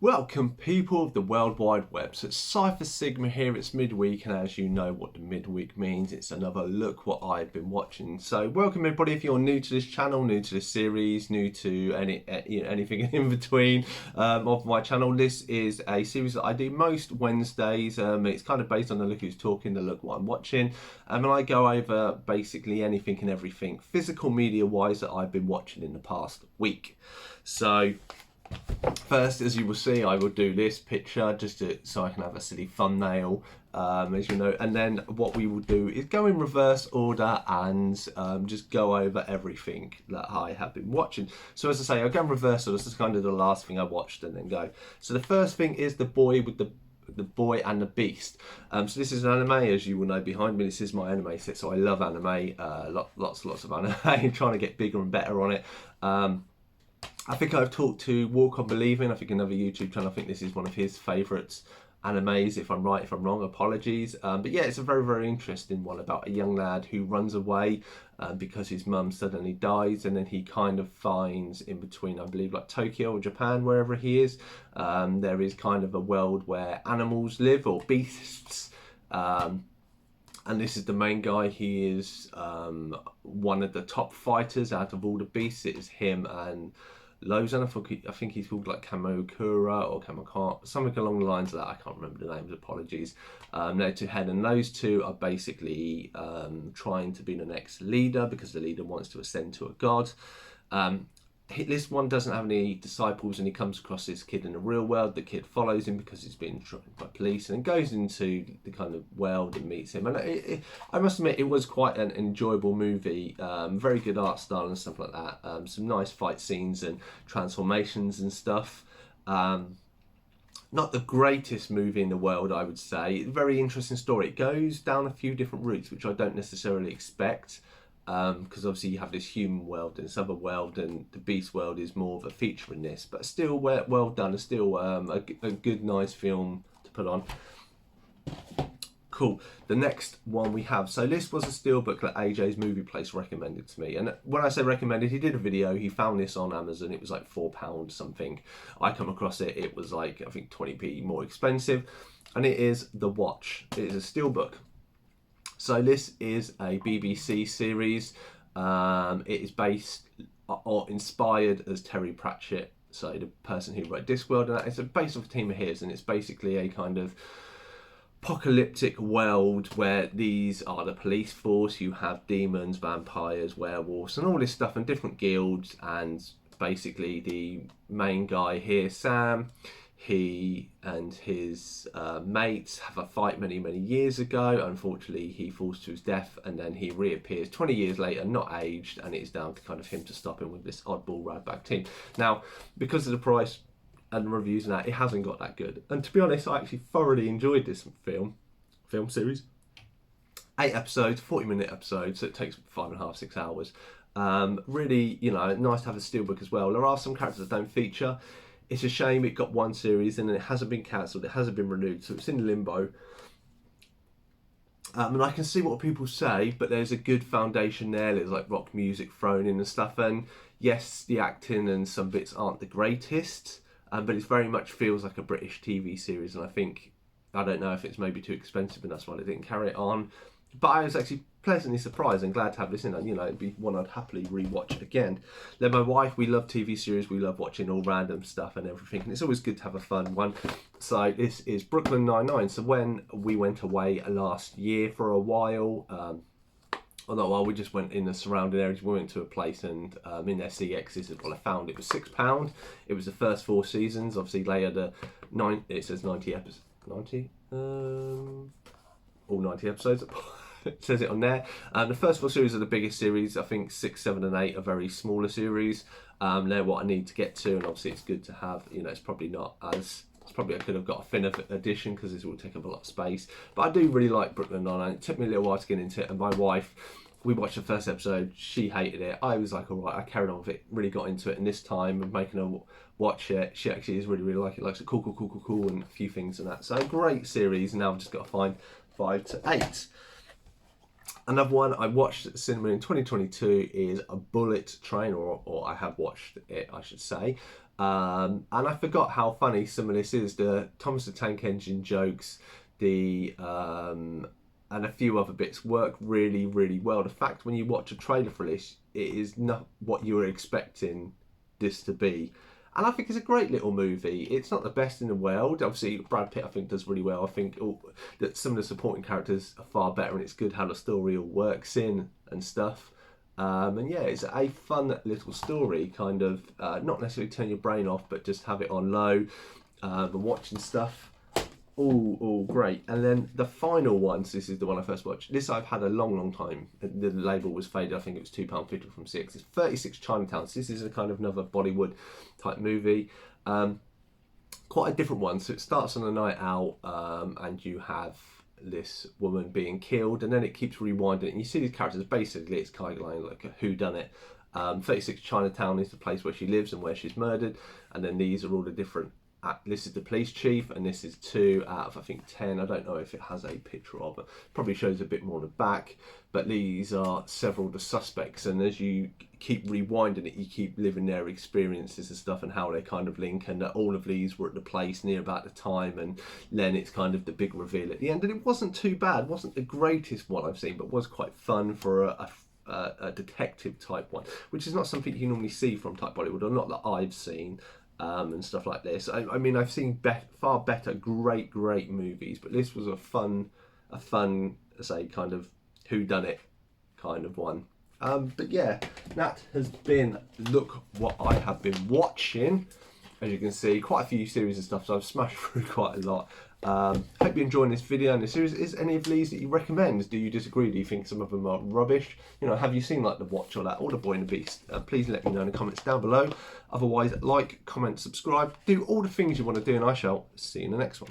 Welcome people of the World Wide Web. So it's Cypher Sigma here, it's midweek, and as you know what the midweek means, it's another look what I've been watching. So welcome everybody if you're new to this channel, new to this series, new to anything in between of my channel. This is a series that I do most Wednesdays. It's kind of based on the Look Who's Talking, the Look What I'm Watching. And I go over basically anything and everything physical media wise that I've been watching in the past week. So first, as you will see, I will do this picture so I can have a silly thumbnail, as you know, and then what we will do is go in reverse order and just go over everything that I have been watching. So as I say, I'll go in reverse order. This is kind of the last thing I watched and then go. So the first thing is The Boy with the Boy and the Beast. So this is an anime, as you will know behind me. This is my anime set, so I love anime, lots of anime, trying to get bigger and better on it. I think I've talked to Walk on Believing, I think another YouTube channel. I think this is one of his favourites animes. If I'm right, if I'm wrong, apologies. But yeah, it's a very, very interesting one about a young lad who runs away because his mum suddenly dies, and then he kind of finds in between, I believe, like Tokyo or Japan, wherever he is, there is kind of a world where animals live, or beasts. And this is the main guy. He is one of the top fighters out of all the beasts. It is him and Lozan. I think he's called like Kamakura or Kamakar, something along the lines of that. I can't remember the names, apologies. They're two head, and those two are basically trying to be the next leader because the leader wants to ascend to a god. This one doesn't have any disciples, and he comes across this kid in the real world. The kid follows him because he's been tracked by police, and goes into the kind of world and meets him. And I must admit, it was quite an enjoyable movie. Very good art style and stuff like that. Some nice fight scenes and transformations and stuff. Not the greatest movie in the world, I would say. Very interesting story. It goes down a few different routes, which I don't necessarily expect. Because obviously you have this human world and this other world, and the beast world is more of a feature in this, but still well done, and still a good, nice film to put on. Cool. The next one we have, so this was a steelbook that AJ's Movie Place recommended to me, and when I say recommended, he did a video. He found this on Amazon. It was like £4 something. I come across it, it was like, I think 20p more expensive, and it is The Watch. It is a steelbook. So this is a BBC series. It is based or inspired as Terry Pratchett, so the person who wrote Discworld, and that. It's based off a team of his, and it's basically a kind of apocalyptic world where these are the police force. You have demons, vampires, werewolves, and all this stuff, and different guilds. And basically the main guy here, Sam, he and his mates have a fight many years ago. Unfortunately, he falls to his death, and then he reappears 20 years later, not aged, and it's down to kind of him to stop him with this oddball radbag team. Now, because of the price and the reviews and that, it hasn't got that good. And to be honest, I actually thoroughly enjoyed this film series. 8 episodes, 40-minute episodes, so it takes 5.5, 6 hours. Really, you know, nice to have a steelbook as well. There are some characters that don't feature. It's a shame it got one series and then it hasn't been cancelled, it hasn't been renewed, so it's in limbo. And I can see what people say, but there's a good foundation there. There's like rock music thrown in and stuff, and yes, the acting and some bits aren't the greatest, but it very much feels like a British TV series, and I don't know if it's maybe too expensive and that's why they didn't carry it on. But I was actually pleasantly surprised and glad to have this in. You know, it'd be one I'd happily rewatch again. Then my wife, we love TV series. We love watching all random stuff and everything. And it's always good to have a fun one. So this is Brooklyn Nine-Nine. So when we went away last year for a while, we just went in the surrounding areas. We went to a place, and in their CX, this is what I found. It was £6. It was the first 4 seasons. Obviously, later it says 90 episodes. 90? All 90 episodes. It says it on there. The first 4 series are the biggest series. I think 6, 7 and 8 are very smaller series. They're what I need to get to, and obviously it's good to have, you know, it's probably I could have got a thinner edition because this will take up a lot of space. But I do really like Brooklyn Nine-Nine. It took me a little while to get into it, and my wife, we watched the first episode, she hated it. I was like, all right, I carried on with it, really got into it, and this time of making her watch it, she actually is really like it, likes it, cool, and a few things and that. So great series, and now I've just got to find 5 to 8. Another one I watched at the cinema in 2022 is A Bullet Train, or I have watched it, I should say. And I forgot how funny some of this is. The Thomas the Tank Engine jokes, the and a few other bits work really, really well. The fact when you watch a trailer for this, it is not what you were expecting this to be. And I think it's a great little movie. It's not the best in the world. Obviously, Brad Pitt, I think, does really well. I think that some of the supporting characters are far better, and it's good how the story all works in and stuff. And yeah, it's a fun little story, kind of, not necessarily turn your brain off, but just have it on low and watching stuff. All great. And then the final one, so this is the one I first watched. This I've had a long time. The label was faded. I think it was £2.50 from 6. It's 36 Chinatown. So this is a kind of another Bollywood type movie. Quite a different one. So it starts on a night out, and you have this woman being killed, and then it keeps rewinding. And you see these characters. Basically, it's kind of like a whodunit. 36 Chinatown is the place where she lives and where she's murdered, and then these are all the different. This is the police chief, and this is 2 out of I think 10. I don't know if it has a picture of it. Probably shows a bit more on the back, but these are several of the suspects, and as you keep rewinding it, you keep living their experiences and stuff and how they kind of link, and that all of these were at the place near about the time, and then it's kind of the big reveal at the end. And it wasn't too bad. It wasn't the greatest one I've seen, but was quite fun for a detective type one, which is not something you normally see from type Bollywood, or not that I've seen. And stuff like this. I mean, I've seen far better, great movies, but this was a fun, say, kind of whodunit kind of one. But yeah, that has been Look What I Have Been Watching. As you can see, quite a few series and stuff, so I've smashed through quite a lot. Hope you're enjoying this video and this series. Is any of these that you recommend? Do you disagree? Do you think some of them are rubbish? You know, have you seen like The Watch or that, or The Boy and the Beast? Please let me know in the comments down below. Otherwise, like, comment, subscribe, do all the things you want to do, and I shall see you in the next one.